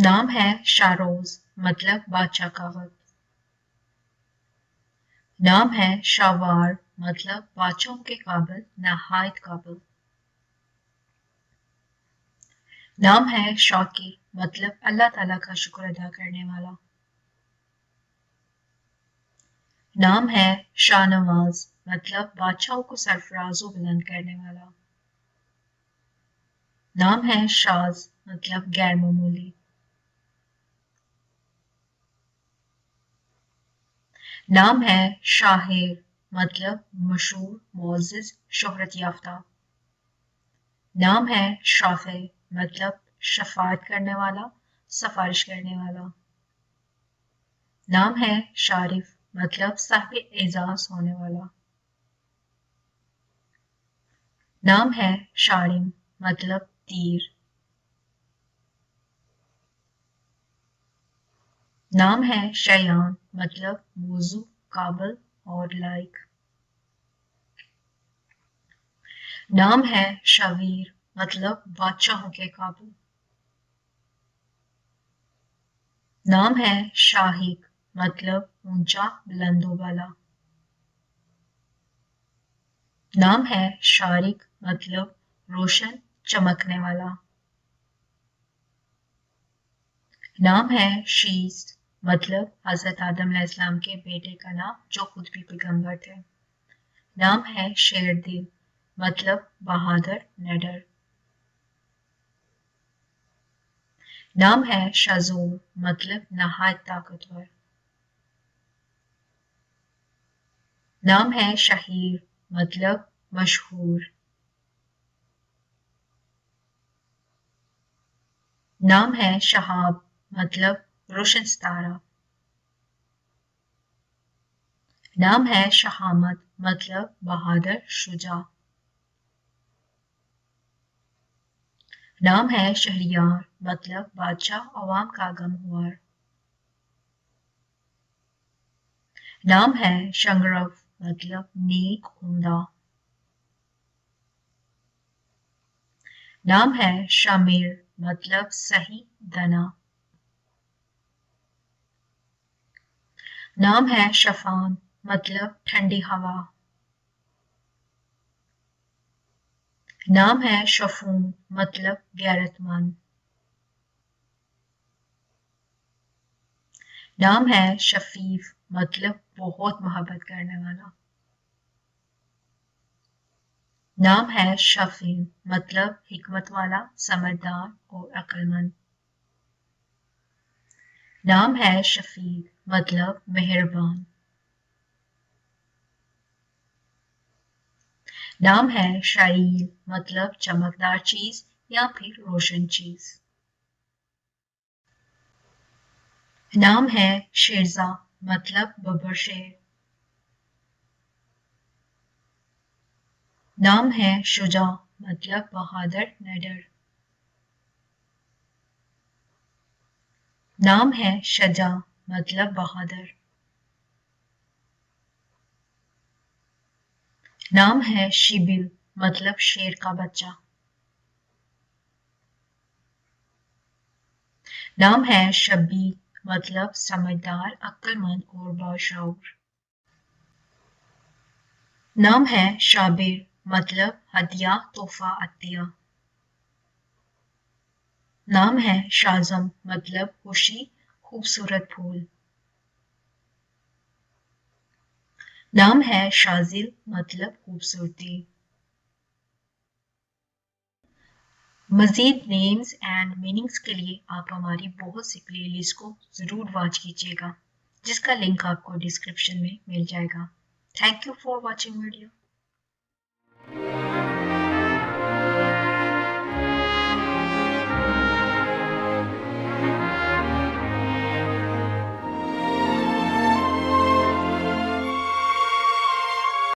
नाम है शाहरोज मतलब बादशाह का वक्त। नाम है शाहवार मतलब बादशाहों के काबिल नहायत काबिल। नाम है शाकिर मतलब अल्लाह ताला का शुक्र अदा करने वाला। नाम है शाहनवाज मतलब बादशाहों को सरफराजो बुलंद करने वाला। नाम है शाज मतलब गैर मामूली। नाम है शाहिर मतलब मशहूर मोअज़्ज़िज़ शोहरत याफ्ता। नाम है शाफे मतलब शफाअत करने वाला सिफारिश करने वाला। नाम है शारिफ मतलब साहिब एजाज होने वाला। नाम है शारिम मतलब तीर। नाम है शयान मतलब मौजू काबिल और लायक। नाम है शवीर मतलब बादशाहों के काबिल। नाम है शाहिक मतलब ऊंचा बुलंदो वाला। नाम है शारिक मतलब रोशन चमकने वाला। नाम है शीस मतलब हजरत आदम अलैहिस्सलाम के बेटे का नाम जो खुद भी पैगंबर थे। नाम है शेरदिल मतलब बहादुर निडर। नाम है शजूर मतलब नहायत ताकतवर। नाम है शहीर मतलब मशहूर। नाम है शहाब मतलब रोशन सितारा। नाम है शहामत मतलब बहादुर शुजा। नाम है शहरियार मतलब बादशाह अवाम का गमख्वार। नाम है शंगरफ मतलब नेक उम्दा। नाम है शामिर मतलब सही दना। नाम है शफान मतलब ठंडी हवा। नाम है शफून मतलब गैरतमंद। नाम है शफीफ मतलब बहुत मोहब्बत करने वाला। नाम है शफीन मतलब हिकमत वाला समझदार और अक्लमंद। नाम है शफीक मतलब मेहरबान। नाम है शाईल मतलब चमकदार चीज या फिर रोशन चीज। नाम है शेरजा मतलब बब्बर शेर। नाम है शुजा मतलब बहादुर निडर। नाम है शजा मतलब बहादुर। नाम है शिबिल मतलब शेर का बच्चा। नाम है शबी मतलब समझदार अक्लमंद और बाशऊर। नाम है शाबिर मतलब हदिया तोहफा अतिया। नाम है शाजम मतलब खुशी खूबसूरत फूल। नाम है शाजिल मतलब खूबसूरती। मजीद नेम्स एंड मीनिंग्स के लिए आप हमारी बहुत सी प्लेलिस्ट को ज़रूर वॉच कीजिएगा जिसका लिंक आपको डिस्क्रिप्शन में मिल जाएगा। Thank you for watching video.